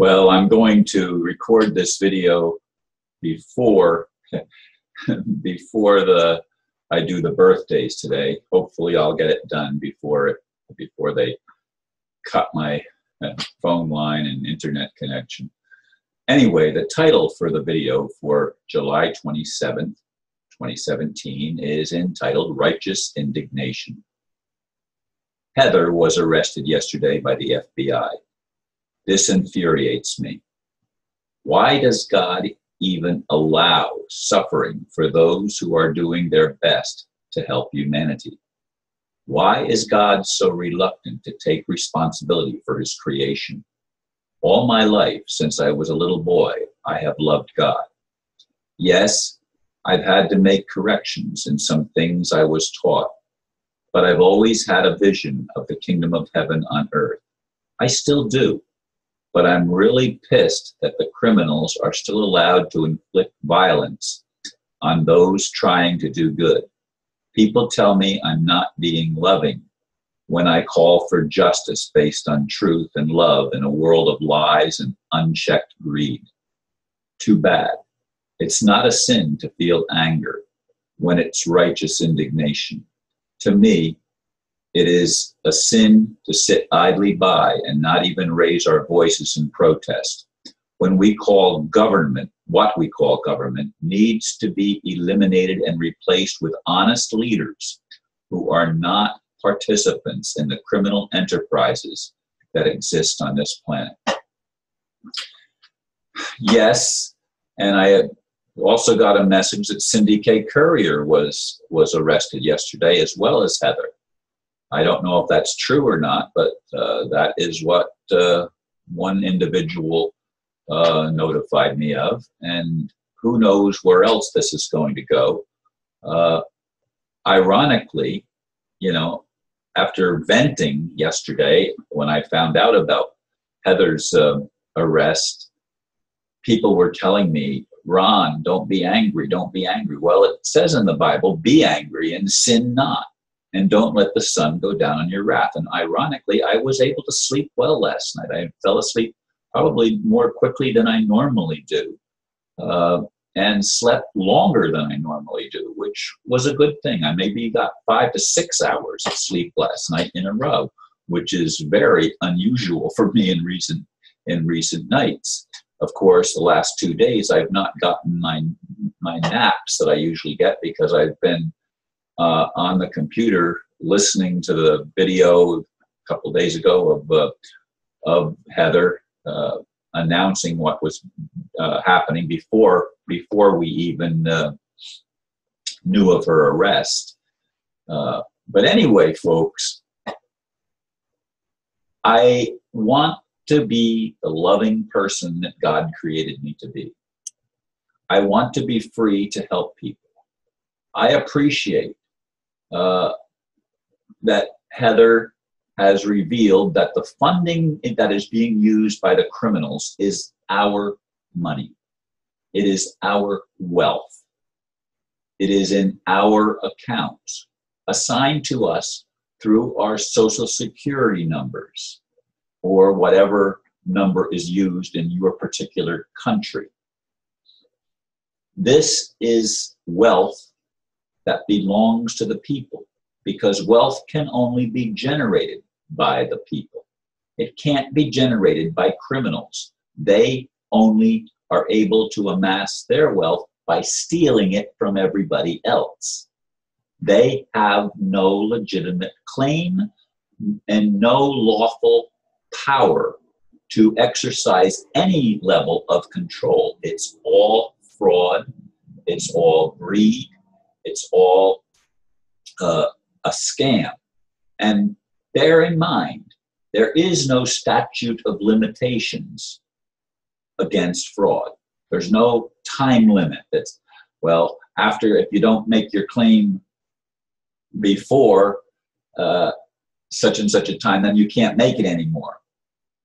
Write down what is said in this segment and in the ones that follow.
Well, I'm going to record this video before I do the birthdays today. Hopefully, I'll get it done before they cut my phone line and internet connection. Anyway, the title for the video for July 27th, 2017 is entitled Righteous Indignation. Heather was arrested yesterday by the FBI. This infuriates me. Why does God even allow suffering for those who are doing their best to help humanity? Why is God so reluctant to take responsibility for his creation? All my life, since I was a little boy, I have loved God. Yes, I've had to make corrections in some things I was taught, but I've always had a vision of the kingdom of heaven on earth. I still do, but I'm really pissed that the criminals are still allowed to inflict violence on those trying to do good. People tell me I'm not being loving when I call for justice based on truth and love in a world of lies and unchecked greed. Too bad. It's not a sin to feel anger when it's righteous indignation. To me, it is a sin to sit idly by and not even raise our voices in protest. When we call government, what we call government, needs to be eliminated and replaced with honest leaders who are not participants in the criminal enterprises that exist on this planet. Yes, and I also got a message that Cindy K. Courier was arrested yesterday, as well as Heather. I don't know if that's true or not, but that is what one individual notified me of, and who knows where else this is going to go. Ironically, you know, after venting yesterday, when I found out about Heather's arrest, people were telling me, Ron, don't be angry, don't be angry. Well, it says in the Bible, be angry and sin not, and don't let the sun go down on your wrath. And ironically, I was able to sleep well last night. I fell asleep probably more quickly than I normally do, and slept longer than I normally do, which was a good thing. I maybe got 5 to 6 hours of sleep last night in a row, which is very unusual for me in recent nights. Of course, the last 2 days, I've not gotten my naps that I usually get because I've been on the computer listening to the video a couple days ago of Heather announcing what was happening before we even knew of her arrest. But anyway, folks, I want to be the loving person that God created me to be. I want to be free to help people. I appreciate that Heather has revealed that the funding that is being used by the criminals is our money. It is our wealth. It is in our accounts, assigned to us through our Social Security numbers, or whatever number is used in your particular country. This is wealth that belongs to the people, because wealth can only be generated by the people. It can't be generated by criminals. They only are able to amass their wealth by stealing it from everybody else. They have no legitimate claim and no lawful power to exercise any level of control. It's all fraud. It's all greed. It's all a scam. And bear in mind, there is no statute of limitations against fraud. There's no time limit that's, well, if you don't make your claim before such and such a time, then you can't make it anymore.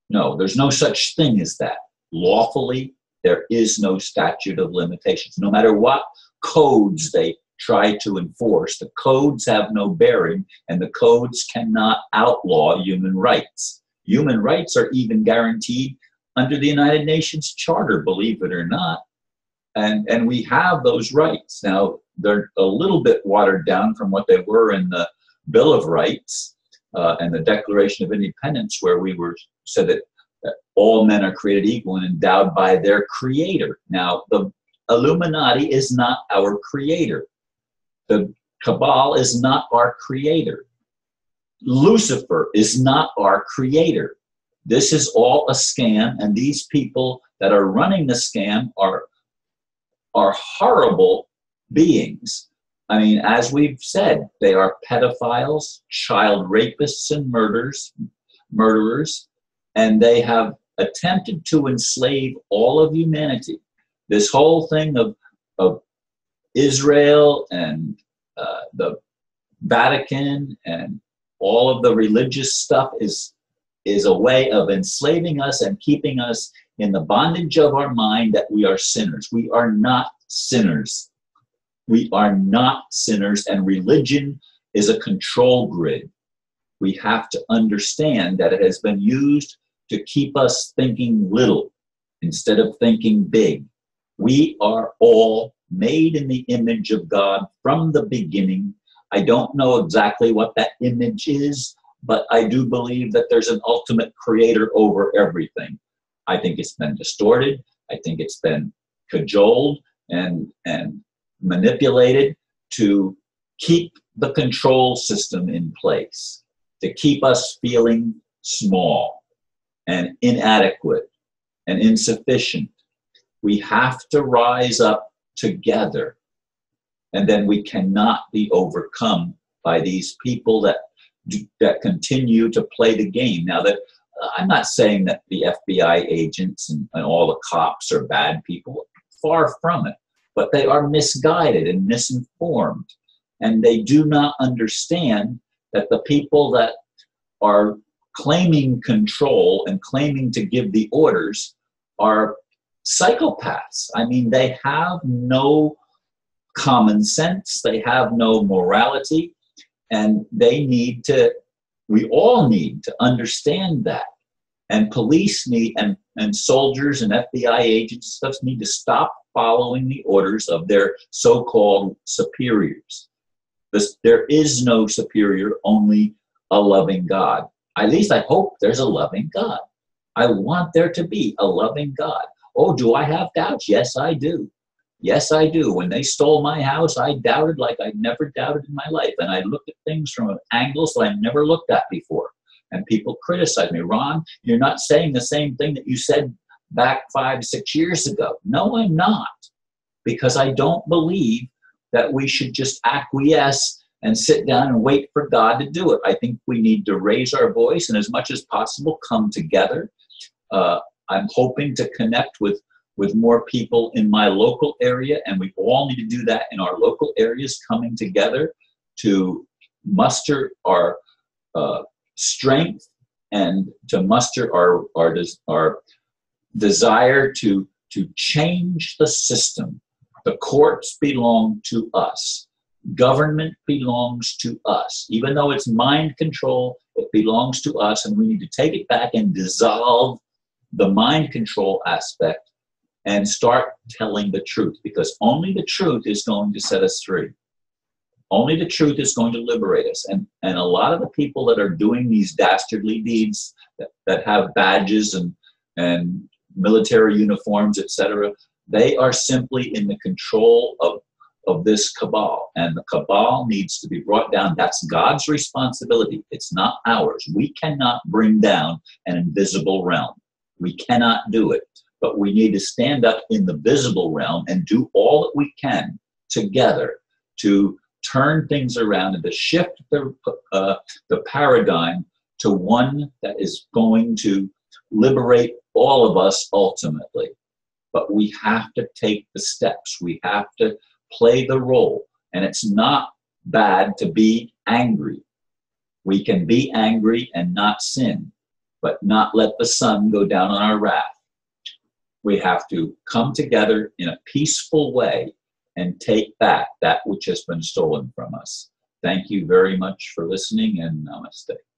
No, there's no such thing as that. Lawfully, there is no statute of limitations. No matter what codes they try to enforce, the codes have no bearing, and the codes cannot outlaw human rights. Human rights are even guaranteed under the United Nations Charter, believe it or not. And we have those rights. Now, they're a little bit watered down from what they were in the Bill of Rights and the Declaration of Independence, where we were said that all men are created equal and endowed by their creator. Now, the Illuminati is not our creator. The Cabal is not our creator. Lucifer is not our creator. This is all a scam, and these people that are running the scam are horrible beings. I mean, as we've said, they are pedophiles, child rapists, and murderers, and they have attempted to enslave all of humanity. This whole thing of Israel and the Vatican and all of the religious stuff is a way of enslaving us and keeping us in the bondage of our mind that we are sinners. We are not sinners. We are not sinners, and religion is a control grid. We have to understand that it has been used to keep us thinking little instead of thinking big. We are all made in the image of God from the beginning. I don't know exactly what that image is, but I do believe that there's an ultimate creator over everything. I think it's been distorted. I think it's been cajoled and manipulated to keep the control system in place, to keep us feeling small and inadequate and insufficient. We have to rise up together, and then we cannot be overcome by these people that continue to play the game. Now, that I'm not saying that the FBI agents and all the cops are bad people, far from it, but they are misguided and misinformed, and they do not understand that the people that are claiming control and claiming to give the orders are psychopaths. I mean, they have no common sense, they have no morality, and we all need to understand that. And police need, and soldiers and FBI agents and stuff need to stop following the orders of their so-called superiors. There is no superior, only a loving God. At least I hope there's a loving God. I want there to be a loving God. Oh, do I have doubts? Yes, I do. Yes, I do. When they stole my house, I doubted like I'd never doubted in my life. And I looked at things from an angle that I never looked at before. And people criticize me. Ron, you're not saying the same thing that you said back 5, 6 years ago. No, I'm not. Because I don't believe that we should just acquiesce and sit down and wait for God to do it. I think we need to raise our voice and as much as possible come together. I'm hoping to connect with more people in my local area, and we all need to do that in our local areas, coming together to muster our strength and to muster our desire to change the system. The courts belong to us. Government belongs to us. Even though it's mind control, it belongs to us, and we need to take it back and dissolve the mind control aspect and start telling the truth, because only the truth is going to set us free. Only the truth is going to liberate us. And a lot of the people that are doing these dastardly deeds that have badges and military uniforms, etc., they are simply in the control of this cabal. And the cabal needs to be brought down. That's God's responsibility. It's not ours. We cannot bring down an invisible realm. We cannot do it. But we need to stand up in the visible realm and do all that we can together to turn things around and to shift the paradigm to one that is going to liberate all of us ultimately. But we have to take the steps. We have to play the role. And it's not bad to be angry. We can be angry and not sin, but not let the sun go down on our wrath. We have to come together in a peaceful way and take back that which has been stolen from us. Thank you very much for listening, and namaste.